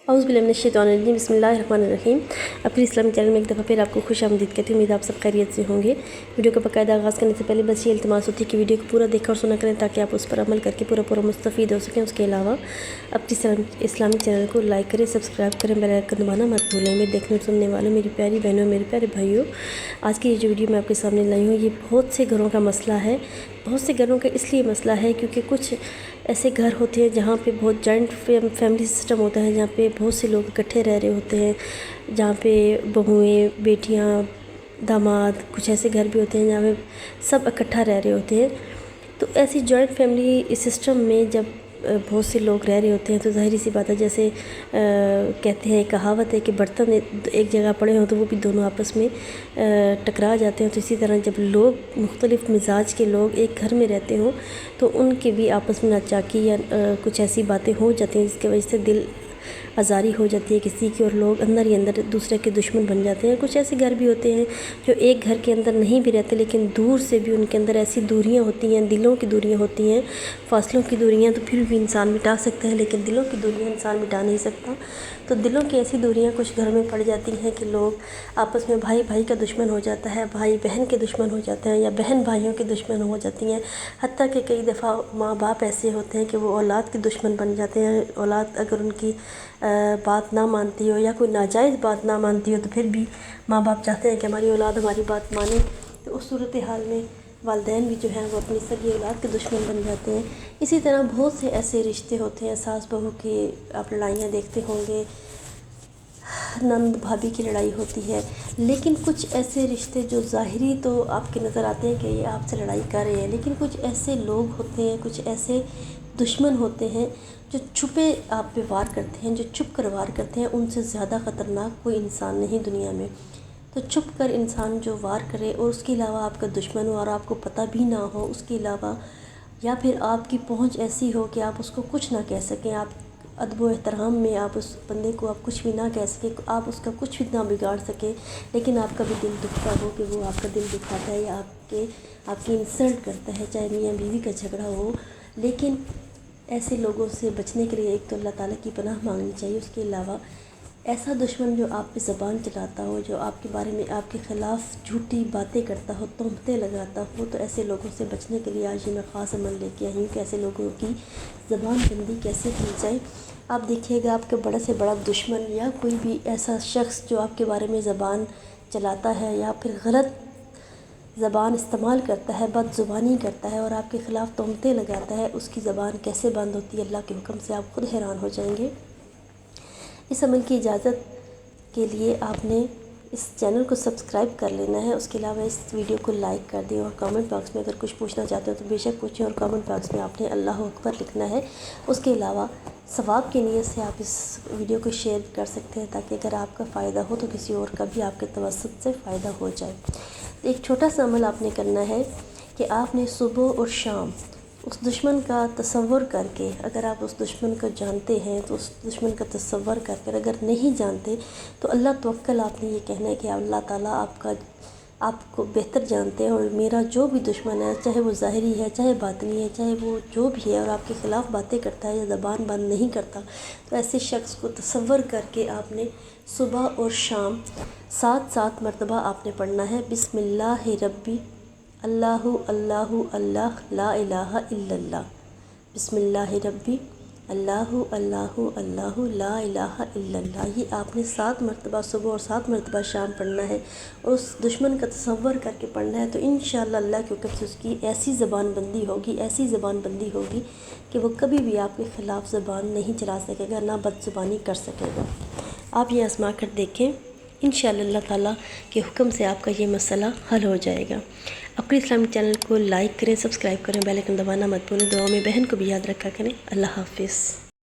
اعوذ باللہ من الشیطان الرجیم، بسم اللہ الرحمن الرحیم۔ اپنے اسلامی چینل میں ایک دفعہ پھر آپ کو خوش آمدید کہتی ہوں۔ امید آپ سب خیریت سے ہوں گے۔ ویڈیو کا باقاعدہ آغاز کرنے سے پہلے بس یہ التماس ہوتی ہے کہ ویڈیو کو پورا دیکھا اور سنا کریں تاکہ آپ اس پر عمل کر کے پورا مستفید ہو سکیں۔ اس کے علاوہ اپنی اسلامی چینل کو لائک کریں، سبسکرائب کریں، بیل آئیکن دبانا مت بھولیں۔ میرے دیکھنے اور سننے والوں، میری پیاری بہنوں، میرے پیارے بھائیوں، آج کی یہ جو ویڈیو میں آپ کے سامنے لائی ہوں، یہ بہت سے گھروں کا مسئلہ ہے۔ بہت سے گھروں کا اس لیے مسئلہ ہے کیونکہ کچھ ایسے گھر ہوتے ہیں جہاں پہ بہت جوائنٹ فیملی سسٹم ہوتا ہے، جہاں پہ بہت سے لوگ اکٹھے رہ رہے ہوتے ہیں، جہاں پہ بہوئیں، بیٹیاں، داماد، کچھ ایسے گھر بھی ہوتے ہیں جہاں پہ سب اکٹھا رہ رہے ہوتے ہیں۔ تو ایسی جوائنٹ فیملی سسٹم میں جب بہت سے لوگ رہ رہے ہوتے ہیں تو ظاہری سی بات ہے، جیسے کہتے ہیں، کہاوت ہے کہ برتن ایک جگہ پڑے ہوں تو وہ بھی دونوں آپس میں ٹکرا جاتے ہیں۔ تو اسی طرح جب لوگ مختلف مزاج کے لوگ ایک گھر میں رہتے ہوں تو ان کے بھی آپس میں ناچاکی یا کچھ ایسی باتیں ہو جاتی ہیں جس کی وجہ سے دل آزاری ہو جاتی ہے کسی کی، اور لوگ اندر ہی اندر دوسرے کے دشمن بن جاتے ہیں۔ کچھ ایسے گھر بھی ہوتے ہیں جو ایک گھر کے اندر نہیں بھی رہتے لیکن دور سے بھی ان کے اندر ایسی دوریاں ہوتی ہیں، دلوں کی دوریاں ہوتی ہیں، فاصلوں کی دوریاں تو پھر بھی انسان مٹا سکتا ہے لیکن دلوں کی دوریاں انسان مٹا نہیں سکتا۔ تو دلوں کی ایسی دوریاں کچھ گھر میں پڑ جاتی ہیں کہ لوگ آپس میں بھائی بھائی کا دشمن ہو جاتا ہے، بھائی بہن کے دشمن ہو جاتے ہیں، یا بہن بھائیوں کے دشمن ہو جاتی ہیں۔ حتیٰ کہ کئی دفعہ ماں باپ ایسے ہوتے ہیں کہ وہ اولاد کے دشمن بن جاتے ہیں۔ اولاد اگر ان کی بات نہ مانتی ہو یا کوئی ناجائز بات نہ مانتی ہو تو پھر بھی ماں باپ چاہتے ہیں کہ ہماری اولاد ہماری بات مانے۔ تو اس صورتحال میں والدین بھی جو ہیں وہ اپنی سگی اولاد کے دشمن بن جاتے ہیں۔ اسی طرح بہت سے ایسے رشتے ہوتے ہیں، ساس بہو کی آپ لڑائیاں دیکھتے ہوں گے، نند بھابھی کی لڑائی ہوتی ہے، لیکن کچھ ایسے رشتے جو ظاہری تو آپ کے نظر آتے ہیں کہ یہ آپ سے لڑائی کر رہے ہیں، لیکن کچھ ایسے لوگ ہوتے ہیں، کچھ ایسے دشمن ہوتے ہیں جو چھپے آپ پہ وار کرتے ہیں، جو چھپ کر وار کرتے ہیں۔ ان سے زیادہ خطرناک کوئی انسان نہیں دنیا میں۔ تو چھپ کر انسان جو وار کرے اور اس کے علاوہ آپ کا دشمن ہو اور آپ کو پتہ بھی نہ ہو، اس کے علاوہ یا پھر آپ کی پہنچ ایسی ہو کہ آپ اس کو کچھ نہ کہہ سکیں، آپ ادب و احترام میں آپ اس بندے کو آپ کچھ بھی نہ کہہ سکیں، آپ اس کا کچھ بھی نہ بگاڑ سکیں، لیکن آپ کا بھی دل دکھتا ہو کہ وہ آپ کا دل دکھاتا ہے یا آپ کی انسلٹ کرتا ہے، چاہے میاں بیوی کا جھگڑا ہو۔ لیکن ایسے لوگوں سے بچنے کے لیے ایک تو اللہ تعالیٰ کی پناہ مانگنی چاہیے، اس کے علاوہ ایسا دشمن جو آپ پہ زبان چلاتا ہو، جو آپ کے بارے میں آپ کے خلاف جھوٹی باتیں کرتا ہو، تہمتیں لگاتا ہو، تو ایسے لوگوں سے بچنے کے لیے آج یہ میں خاص عمل لے کے آئی ہوں کہ ایسے لوگوں کی زبان بندی کیسے کی جائے۔ آپ دیکھیے گا آپ کے بڑے سے بڑا دشمن یا کوئی بھی ایسا شخص جو آپ کے بارے میں زبان چلاتا ہے یا پھر غلط زبان استعمال کرتا ہے، بد زبانی کرتا ہے اور آپ کے خلاف تہمتیں لگاتا ہے، اس کی زبان کیسے بند ہوتی ہے اللہ کے حکم سے آپ خود حیران ہو جائیں گے۔ اس عمل کی اجازت کے لیے آپ نے اس چینل کو سبسکرائب کر لینا ہے، اس کے علاوہ اس ویڈیو کو لائک کر دیں اور کامنٹ باکس میں اگر کچھ پوچھنا چاہتے ہو تو بے شک پوچھیں، اور کامنٹ باکس میں آپ نے اللہ اکبر لکھنا ہے۔ اس کے علاوہ ثواب کی نیت سے آپ اس ویڈیو کو شیئر کر سکتے ہیں تاکہ اگر آپ کا فائدہ ہو تو کسی اور کا بھی آپ کے توسط سے فائدہ ہو جائے۔ ایک چھوٹا سا عمل آپ نے کرنا ہے کہ آپ نے صبح اور شام اس دشمن کا تصور کر کے، اگر آپ اس دشمن کو جانتے ہیں تو اس دشمن کا تصور کر کر، اگر نہیں جانتے تو اللہ توکل آپ نے یہ کہنا ہے کہ اللہ تعالیٰ آپ کو بہتر جانتے ہیں، اور میرا جو بھی دشمن ہے، چاہے وہ ظاہری ہے، چاہے باطنی ہے، چاہے وہ جو بھی ہے، اور آپ کے خلاف باتیں کرتا ہے یا زبان بند نہیں کرتا، تو ایسے شخص کو تصور کر کے آپ نے صبح اور شام 7 مرتبہ آپ نے پڑھنا ہے، بسم اللہ ربی اللہ اللہ اللہ لا الہ الا اللہ، بسم اللہ ربی اللہ اللہ اللہ لا الہ الا اللہ۔ یہ آپ نے 7 مرتبہ صبح اور 7 مرتبہ شام پڑھنا ہے، اور اس دشمن کا تصور کر کے پڑھنا ہے، تو انشاءاللہ اللہ کے حکم سے اس کی ایسی زبان بندی ہوگی، ایسی زبان بندی ہوگی کہ وہ کبھی بھی آپ کے خلاف زبان نہیں چلا سکے گا، نہ بد زبانی کر سکے گا۔ آپ یہ آزما کر دیکھیں، انشاءاللہ اللہ تعالیٰ کے حکم سے آپ کا یہ مسئلہ حل ہو جائے گا۔ اپنے اسلامی چینل کو لائک کریں، سبسکرائب کریں، بیل آئیکن دبانا مت بھولیں، دعاؤں میں بہن کو بھی یاد رکھا کریں۔ اللہ حافظ۔